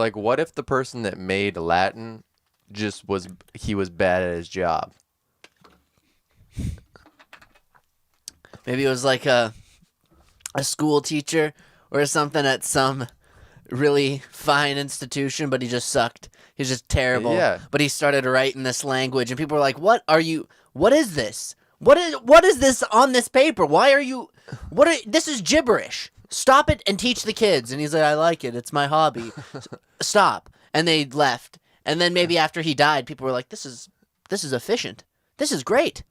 Like, what if the person that made Latin just was bad at his job? Maybe it was like a school teacher or something at some really fine institution, but he just sucked. He's just terrible. Yeah. But he started writing this language, and people were like, "What are you? What is this? What is this on this paper? Why are you? This is gibberish. Stop it and teach the kids." And he's like, "I like it. It's my hobby. Stop." And they left. And then maybe after he died, people were like, "This is efficient. This is great.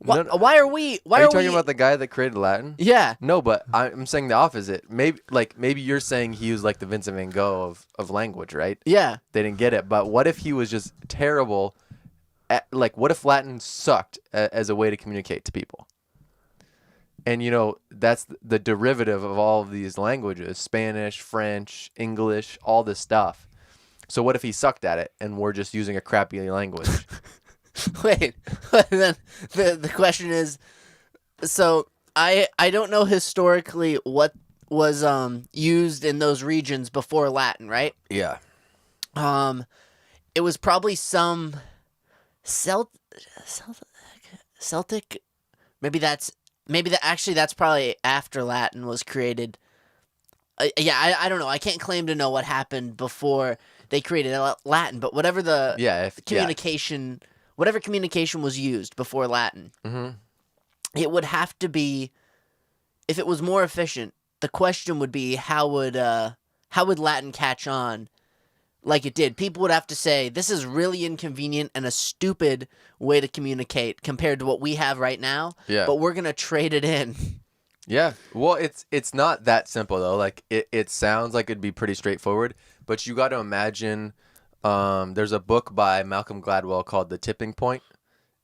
Why are we? Why are you are talking we?" about the guy that created Latin? Yeah. No, but I'm saying the opposite. Maybe you're saying he was like the Vincent Van Gogh of language, right? Yeah. They didn't get it. But what if he was just terrible what if Latin sucked as a way to communicate to people? And, that's the derivative of all of these languages, Spanish, French, English, all this stuff. So what if he sucked at it and we're just using a crappy language? Wait, then the question is, so I don't know historically what was used in those regions before Latin, right? Yeah. It was probably some Celtic. Actually that's probably after Latin was created. I don't know. I can't claim to know what happened before they created Latin, but whatever the communication. Whatever communication was used before Latin, it would have to be, if it was more efficient, the question would be how would Latin catch on like it did? People would have to say, this is really inconvenient and a stupid way to communicate compared to what we have right now, but we're going to trade it in. Yeah. Well, it's not that simple, though. Like, it sounds like it'd be pretty straightforward, but you got to imagine... there's a book by Malcolm Gladwell called The Tipping Point,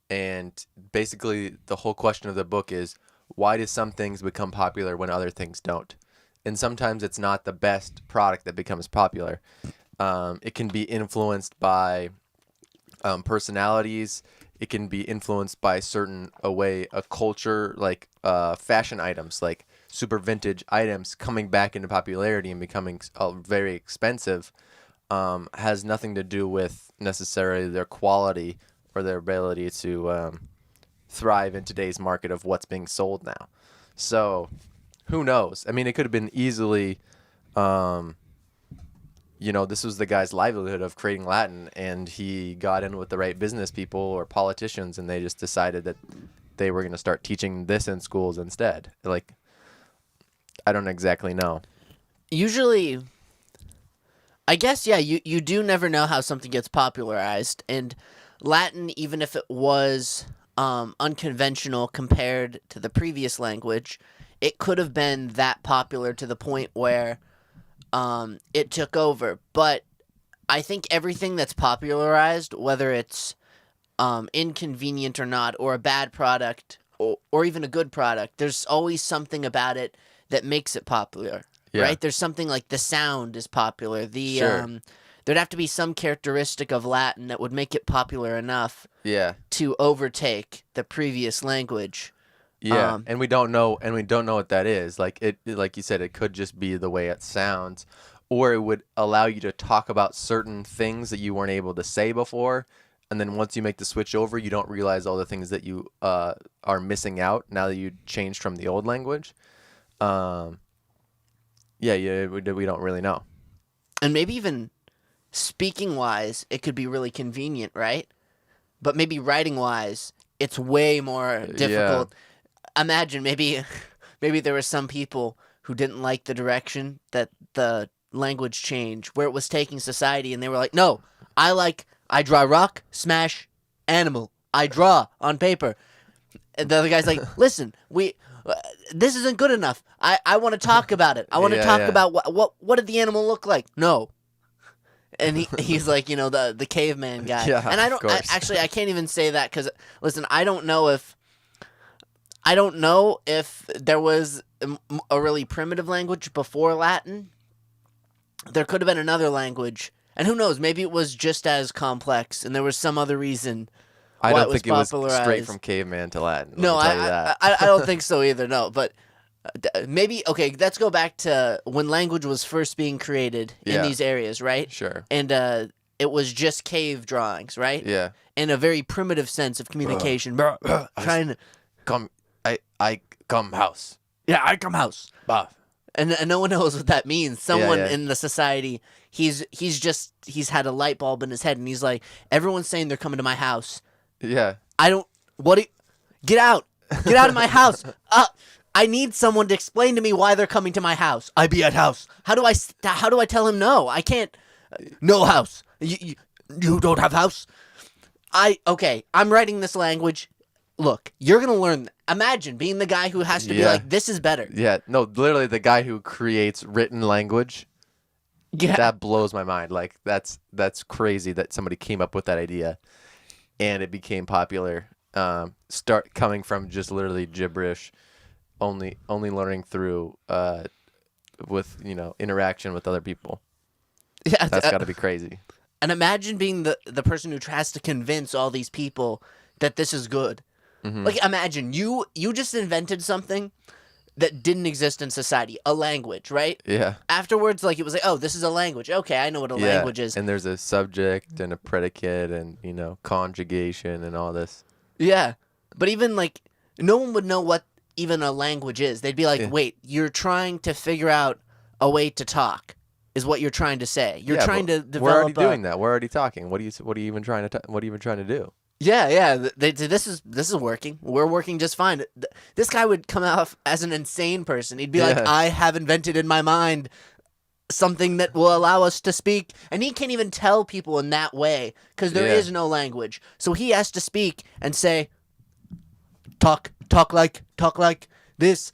and basically the whole question of the book is, why do some things become popular when other things don't? And sometimes it's not the best product that becomes popular. It can be influenced by personalities. It can be influenced by a culture, like fashion items, like super vintage items coming back into popularity and becoming very expensive. Has nothing to do with necessarily their quality or their ability to thrive in today's market of what's being sold now. So, who knows? I mean, it could have been easily, this was the guy's livelihood of creating Latin, and he got in with the right business people or politicians, and they just decided that they were going to start teaching this in schools instead. Like, I don't exactly know. Usually... I guess, yeah, you do never know how something gets popularized, and Latin, even if it was unconventional compared to the previous language, it could have been that popular to the point where it took over. But I think everything that's popularized, whether it's inconvenient or not, or a bad product, or even a good product, there's always something about it that makes it popular. Yeah. Right? There's something like the sound is popular. There'd have to be some characteristic of Latin that would make it popular enough to overtake the previous language. Yeah, and we don't know what that is. Like you said, it could just be the way it sounds, or it would allow you to talk about certain things that you weren't able to say before, and then once you make the switch over, you don't realize all the things that you are missing out now that you changed from the old language. We don't really know. And maybe even speaking-wise, it could be really convenient, right? But maybe writing-wise, it's way more difficult. Yeah. Imagine maybe there were some people who didn't like the direction that the language changed, where it was taking society, and they were like, no, I draw rock, smash, animal. I draw on paper. And the other guy's like, listen, this isn't good enough. I want to talk about it. I want to talk about what did the animal look like? No. And he's like, the caveman guy. Yeah, and I can't even say that because, listen, I don't know if there was a really primitive language before Latin. There could have been another language. And who knows, maybe it was just as complex and there was some other reason. I don't think it was straight from caveman to Latin. No, I don't think so either. No, but Maybe okay. Let's go back to when language was first being created in Yeah. these areas, right? Sure. And it was just cave drawings, right? Yeah. And a very primitive sense of communication. Trying to, Come. I come house. yeah, I come house. Bah. And no one knows what that means. Someone yeah. in the society, he's had a light bulb in his head, and he's like, everyone's saying they're coming to my house. Yeah. I don't. Get out! Get out of my house! I need someone to explain to me why they're coming to my house. I be at house. How do I tell him no? I can't. No house. You don't have house. I'm writing this language. Look, you're gonna learn. Imagine being the guy who has to be like, this is better. Yeah. No, literally the guy who creates written language. Yeah. That blows my mind. Like that's crazy that somebody came up with that idea, and it became popular. Start coming from just literally gibberish, only learning through with interaction with other people. Yeah, That's got to be crazy. And imagine being the person who tries to convince all these people that this is good. Mm-hmm. Like imagine you just invented something that didn't exist in society, a language, right? Yeah. Afterwards, like it was like, oh, this is a language. Okay, I know what a language is. And there's a subject and a predicate and conjugation and all this. Yeah, but even like no one would know what even a language is. They'd be like, wait, you're trying to figure out a way to talk. Is what you're trying to say. You're trying to develop. We're already doing that. We're already talking. What are you even trying to do? Yeah. This is working. We're working just fine. This guy would come off as an insane person. He'd be like, I have invented in my mind something that will allow us to speak, and he can't even tell people in that way because there is no language. So he has to speak and say, talk like this,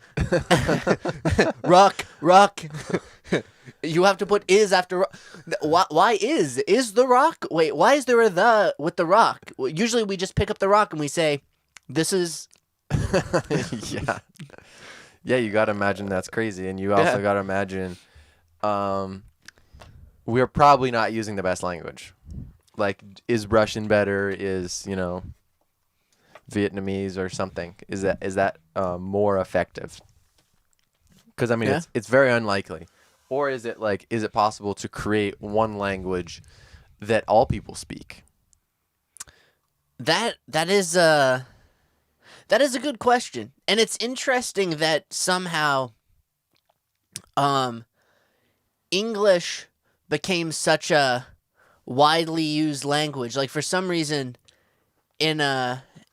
rock. You have to put is after. Why is the rock? Wait, why is there a the with the rock? Usually we just pick up the rock and we say, "This is." Yeah. You got to imagine that's crazy, and you also got to imagine, we're probably not using the best language. Like, is Russian better? Is Vietnamese or something? Is that more effective? Because I mean, it's very unlikely. Or is it possible to create one language that all people speak? That is a good question, and it's interesting that somehow, English became such a widely used language. Like for some reason, in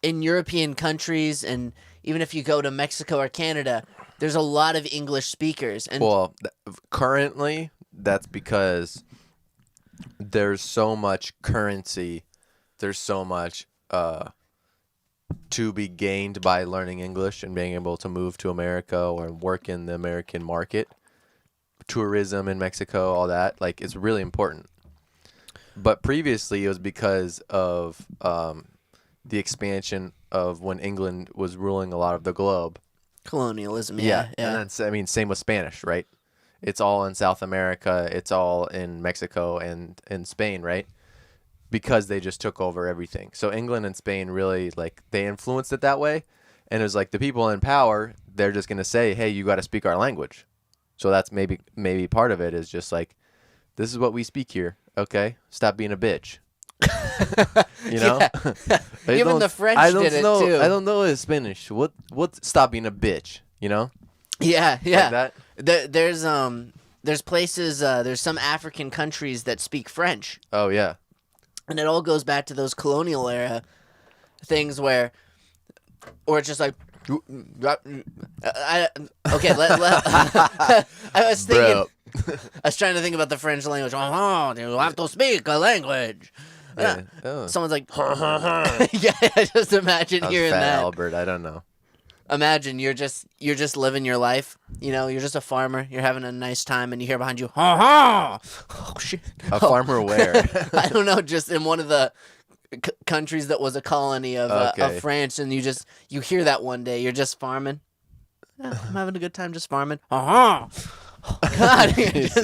European countries, and even if you go to Mexico or Canada, there's a lot of English speakers. And currently, that's because there's so much currency. There's so much to be gained by learning English and being able to move to America or work in the American market. Tourism in Mexico, all that. Like, it's really important. But previously, it was because of the expansion of when England was ruling a lot of the globe. Colonialism, yeah. And then, same with Spanish, right? It's all in South America. It's all in Mexico and in Spain, right? Because they just took over everything. So England and Spain really, they influenced it that way. And it was like the people in power, they're just going to say, hey, you got to speak our language. So that's maybe part of it is just like, this is what we speak here. Okay? Stop being a bitch. Even the French did it too. I don't know Spanish. What stop being a bitch, Yeah. Like that? There's places, there's some African countries that speak French. Oh yeah. And it all goes back to those colonial era things or it's just like I was thinking I was trying to think about the French language. Oh, you have to speak a language. Yeah. Oh. Someone's like, just imagine hearing Fat that. Albert, I don't know. Imagine you're just living your life. You're just a farmer. You're having a nice time, and you hear behind you, oh shit. A farmer where? I don't know. Just in one of the countries that was a colony of France, and you hear that one day. You're just farming. Yeah, I'm having a good time just farming. Oh God!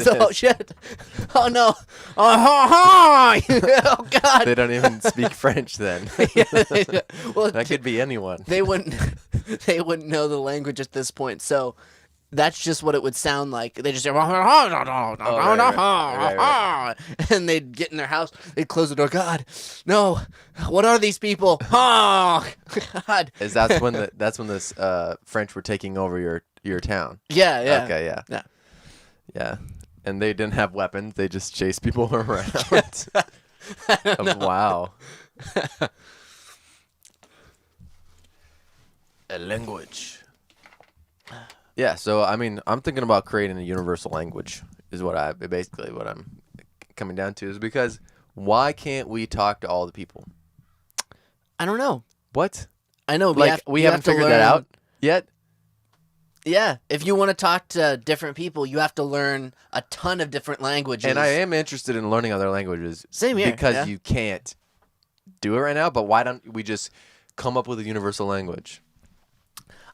Oh shit! Oh no! Oh God! They don't even speak French then. Well, that could be anyone. They wouldn't know the language at this point. So that's just what it would sound like. They just say, right. and they'd get in their house, they'd close the door. God, no, what are these people? Oh, God. That's when the French were taking over your town. Yeah. Okay, yeah. Yeah. Yeah. And they didn't have weapons. They just chased people around. Wow. A language. Yeah, so I mean, I'm thinking about creating a universal language is what I'm coming down to, is because why can't we talk to all the people? I don't know. What? I know. We haven't figured that out yet? Yeah, if you want to talk to different people, you have to learn a ton of different languages. And I am interested in learning other languages. Same here. Because you can't do it right now, but why don't we just come up with a universal language?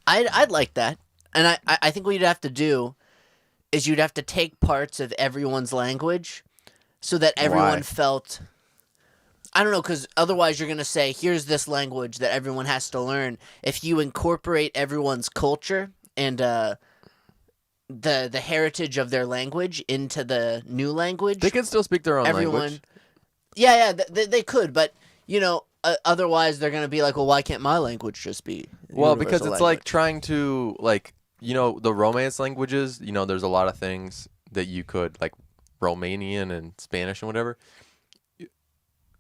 I'd like that. And I think what you'd have to do is you'd have to take parts of everyone's language so that everyone felt... I don't know, because otherwise you're going to say, here's this language that everyone has to learn. If you incorporate everyone's culture and the heritage of their language into the new language... They can still speak their own language. Yeah, they could, but, otherwise they're going to be like, well, why can't my language just be Well, because it's language? like trying to, the Romance languages, there's a lot of things that you could, like Romanian and Spanish and whatever.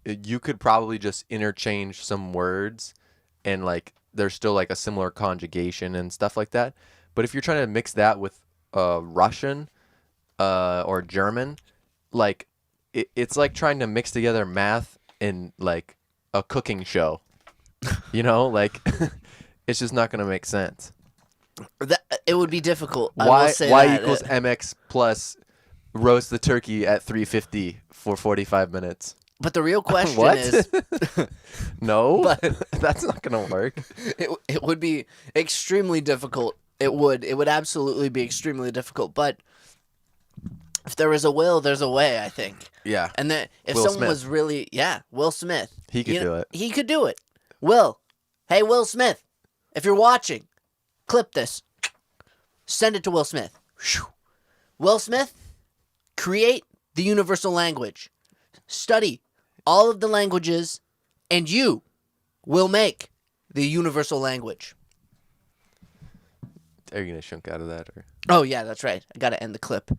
You could probably just interchange some words and, there's still, a similar conjugation and stuff like that. But if you're trying to mix that with Russian or German, it's like trying to mix together math and, a cooking show. It's just not going to make sense. It would be difficult. Y equals mx plus roast the turkey at 350 for 45 minutes. But the real question is... No, but that's not going to work. It would be extremely difficult. It would absolutely be extremely difficult. But if there is a will, there's a way, I think. Yeah. And that if Will someone Smith. was really... Yeah, Will Smith. He could do it. He could do it. Will. Hey, Will Smith. If you're watching, clip this. Send it to Will Smith. Will Smith, create the universal language. Study all of the languages, and you will make the universal language. Are you going to shunk out of that? Or? Oh, yeah, that's right. I got to end the clip.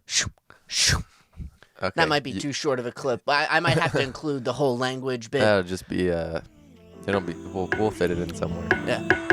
Okay. That might be too short of a clip. I might have to include the whole language bit. That'll just be... we'll fit it in somewhere. Yeah.